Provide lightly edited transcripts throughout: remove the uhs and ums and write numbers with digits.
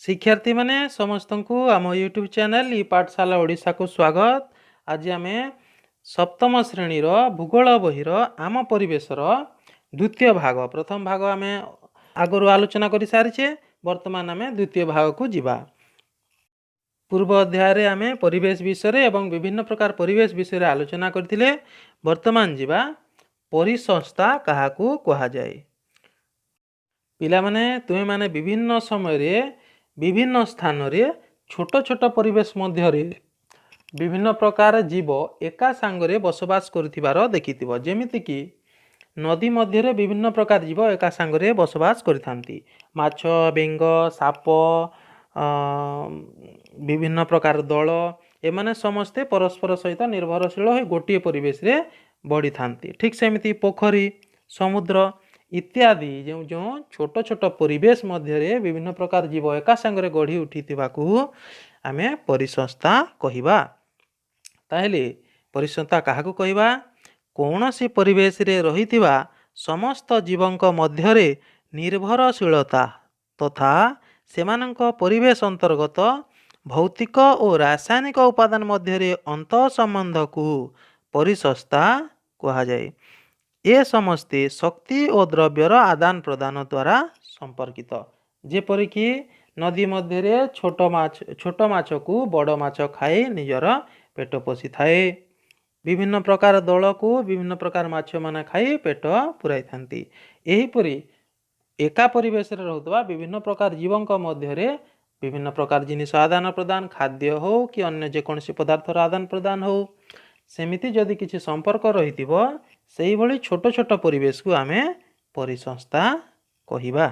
शिक्षार्थी माने समस्त को आम यूट्यूब चैनल e-Paathshala Odisha को स्वागत। आज आम सप्तम श्रेणीर भूगोल बहिर आम परिवेशर द्वितीय भाग प्रथम भाग आम आगु आलोचना कर सारी वर्तमान आम द्वितीय भाग को जीवा। पूर्व अध्याय आम परिवेश विषय एवं विभिन्न प्रकार परिवेश विषय आलोचना करथिले। वर्तमान जीवा परिसंस्था काहाकू कहा जाए। पिला माने तुमे माने विभिन्न समय रे विभिन्न स्थान रे छोट छोट परिवेश मध्य विभिन्न प्रकार जीव एका सांगरे बसवास करथिबार देखिथिबो। जेमिति कि नदी मध्य विभिन्न प्रकार जीव एका सांगरे बसवास करिथांती। माछ, बेंग, साप, विभिन्न प्रकार दल एमाने समस्ते परस्पर सहित निर्भरशील हो गोटे परिवेश रे बढ़ी थांती। ठीक सेमिति पोखरी, समुद्र इत्यादि जो जो छोट छोट परिवेश मध्य विभिन्न प्रकार जीव एका सांगरे गढ़ी उठी आमे परिसंस्था कहिबा। ताहेले परिसंस्था काहाकू कहिबा? कौनसी परिवेश रे रहिथिबा समस्त जीवंक मध्यरे निर्भरशीलता तथा सेमानंक परिवेश अंतर्गत भौतिक और रासायनिक उपादान मध्यरे अंतः संबंध को परिसंस्था कहा जाए। ए समस्ते शक्ति और द्रव्यर आदान प्रदान द्वारा संपर्कित। जेपरिकी नदी मध्य छोट माछ को बड़ माछ खाई निजर पेट पोषि थाए। विभिन्न प्रकार दल को विभिन्न प्रकार माछ माने खाई पेट पुराई थांती। एहीपरि एका परिवेश रे रहुतबा विभिन्न प्रकार जीवंक मध्य विभिन्न प्रकार जिनिस आदान प्रदान खाद्य हो कि अन्य जेकोसी पदार्थर आदान प्रदान हो सेमिति जदि किछि संपर्क रहिथिबो सेही भली छोट छोट परिवेश को आमे परिसंस्था कहिबा।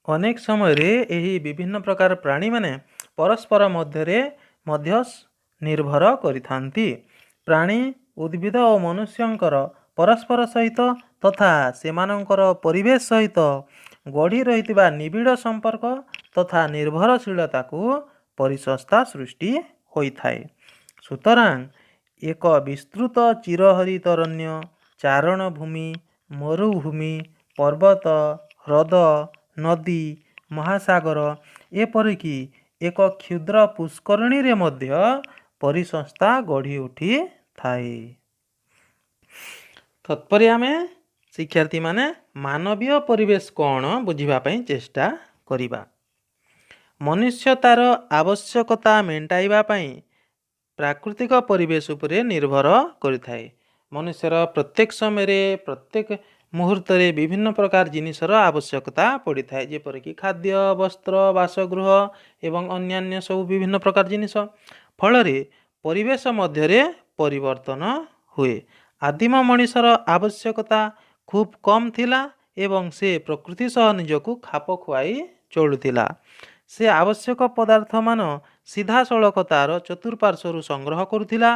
अनेक समय रे एही विभिन्न प्रकार प्राणी माने परस्पर मध्य निर्भर करिथांती। प्राणी, उद्भिद और मनुष्यंकर परस्पर सहित तथा सेमानंकर परिवेश सहित गढ़ी रहिथिबा निबिड़ संपर्क तथा निर्भरशीलता को परिसंस्था सृष्टि होइथाए। सुतरां एक विस्तृत चिरहरितरण्य, चारण भूमि, मरुभूमि, पर्वत, ह्रद, नदी, महासागर एपरिकी एक क्षुद्र पुष्करणी रे मध्य परिसंस्था गढ़ी उठी थाए। तत्पर आमे शिक्षार्थी माने मानवीय परिवेश कौन बुझिबा पई चेष्टा करिबा। मनुष्य तार आवश्यकता मेंटाइबा पई प्राकृतिक परिवेश उपरे निर्भर करिथाए। मनुष्यर प्रत्येक समय रे प्रत्येक मुहूर्त रे विभिन्न प्रकार जिनिसर आवश्यकता पड़ी थाए। जेपरिकी खाद्य, वस्त्र, बासगृह एवं अन्यान्य सब विभिन्न प्रकार जिनिस फल रे परिवेश मध्य परिवर्तन हुए। आदिम मनुष्यर आवश्यकता खूब कम थिला एवं से प्रकृति सह निजको खाप खुआई चलुथिला। से आवश्यक पदार्थ मान सीधा सड़क तार चतुर्पार्श्वर संग्रह करुथिला।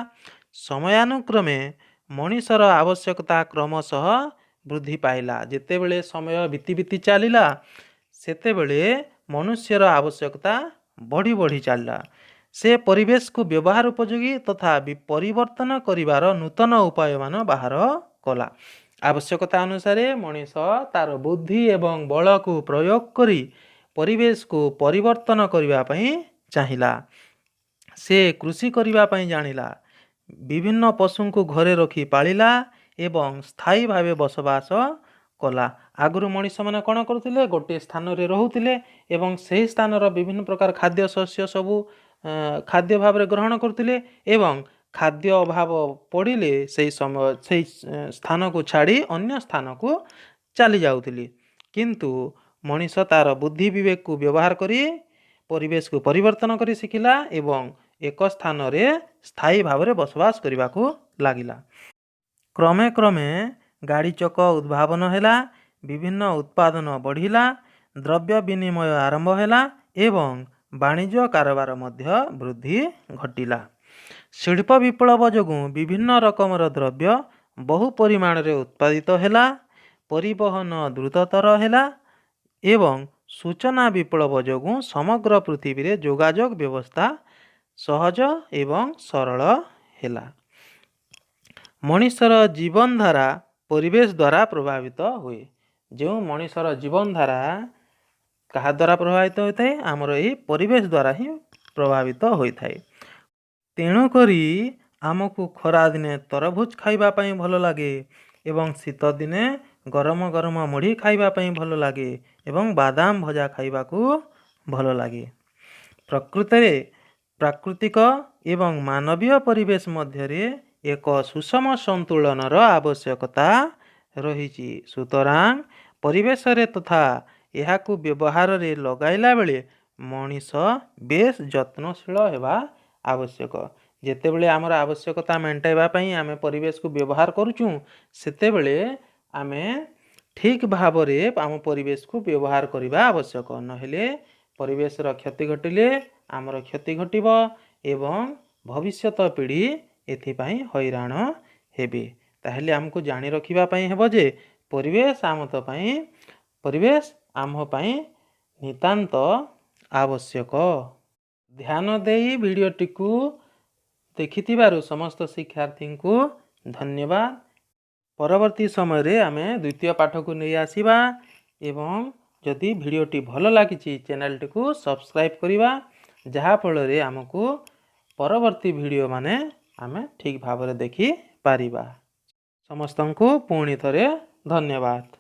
समयानुक्रमे मनुष्यर आवश्यकता क्रमशः वृद्धि पाइला। जेतेबेले समय बीती बीती चलिला सेतेबेले मनुष्यर आवश्यकता बढ़ी बढ़ी चलला। से परिवेश को व्यवहार उपयोगी तथा परिवर्तन करिवार नूतन उपाय मान बाहर कला। आवश्यकता अनुसार मनीष तार बुद्धि एवं बल को प्रयोग करी परिवेश को परिवर्तन करिवा पई चाहिला। से कृषि करिवा पई जानिला। विभिन्न पशु को घरे रखी पालिला एवं स्थायी भावे बसवास कला। आगुरु मनीष माने कौन करुथिले? गोटे स्थान रे रहुथिले एवं सही स्थान रो विभिन्न प्रकार खाद्य शस्य सबु खाद्य भाव रे ग्रहण करुथिले एवं खाद्य अभाव पड़िले सही समय सही स्थान को छाड़ी अन्य स्थान को चली जाउथिले। किंतु मनीष तार बुद्धि विवेक को व्यवहार करी परिवेश को परिवर्तन करी शिखिला एवं एक स्थान रे स्थायी भाव रे बसवास करिबा को लागिला। क्रमे क्रमे गाड़ी चक उद्भावन हैला, विभिन्न उत्पादन बढ़िला, द्रव्य विनिमय आरंभ हैला एवं वाणिज्य कारोबार मध्य वृद्धि घटिला। शिल्प विप्लव जोगु विभिन्न रकमर द्रव्य बहु परिमाण रे उत्पादित हैला, परिवहन द्रुततर हैला एवं सूचना विप्लव जोगु समग्र पृथ्वी रे जोगाजोग व्यवस्था सहज एवं सरल हैला। मनुष्यर जीवन धारा परिवेश द्वारा प्रभावित हुए। जो मनुष्यर जीवन धारा କାହା ଦ୍ୱାରା ପ୍ରଭାବିତ ହୋଇଥାଏ? ଆମର ଏହି ପରିବେଶ ଦ୍ୱାରା ହିଁ ପ୍ରଭାବିତ ହୋଇଥାଏ। ତେଣୁକରି ଆମକୁ ଖରାଦିନେ ତରଭୁଜ ଖାଇବା ପାଇଁ ଭଲ ଲାଗେ ଏବଂ ଶୀତ ଦିନେ ଗରମ ଗରମ ମୁଢ଼ି ଖାଇବା ପାଇଁ ଭଲ ଲାଗେ ଏବଂ ବାଦାମ ଭଜା ଖାଇବାକୁ ଭଲ ଲାଗେ। ପ୍ରକୃତରେ ପ୍ରାକୃତିକ ଏବଂ ମାନବୀୟ ପରିବେଶ ମଧ୍ୟରେ ଏକ ସୁଷମ ସନ୍ତୁଳନର ଆବଶ୍ୟକତା ରହିଛି। ସୁତରାଂ ପରିବେଶରେ ତଥା ଏହାକୁ ବ୍ୟବହାରରେ ଲଗାଇଲା ବେଳେ ମଣିଷ ବେଶ ଯତ୍ନଶୀଳ ହେବା ଆବଶ୍ୟକ। ଯେତେବେଳେ ଆମର ଆବଶ୍ୟକତା ମେଣ୍ଟାଇବା ପାଇଁ ଆମେ ପରିବେଶକୁ ବ୍ୟବହାର କରୁଛୁ, ସେତେବେଳେ ଆମେ ଠିକ୍ ଭାବରେ ଆମ ପରିବେଶକୁ ବ୍ୟବହାର କରିବା ଆବଶ୍ୟକ। ନହେଲେ ପରିବେଶର କ୍ଷତି ଘଟିଲେ ଆମର କ୍ଷତି ଘଟିବ ଏବଂ ଭବିଷ୍ୟତ ପିଢ଼ି ଏଥିପାଇଁ ହଇରାଣ ହେବେ। ତାହେଲେ ଆମକୁ ଜାଣି ରଖିବା ପାଇଁ ହେବ ଯେ ପରିବେଶ ଆମ ପାଇଁ ନିତାନ୍ତ ଆବଶ୍ୟକ। ଧ୍ୟାନ ଦେଇ ଭିଡ଼ିଓଟିକୁ ଦେଖିଥିବାରୁ ସମସ୍ତ ଶିକ୍ଷାର୍ଥୀଙ୍କୁ ଧନ୍ୟବାଦ। ପରବର୍ତ୍ତୀ ସମୟରେ ଆମେ ଦ୍ୱିତୀୟ ପାଠକୁ ନେଇ ଆସିବା ଏବଂ ଯଦି ଭିଡ଼ିଓଟି ଭଲ ଲାଗିଛି ଚ୍ୟାନେଲଟିକୁ ସବସ୍କ୍ରାଇବ୍ କରିବା, ଯାହାଫଳରେ ଆମକୁ ପରବର୍ତ୍ତୀ ଭିଡ଼ିଓ ଆମେ ଠିକ୍ ଭାବରେ ଦେଖିପାରିବା। ସମସ୍ତଙ୍କୁ ପୁଣି ଥରେ ଧନ୍ୟବାଦ।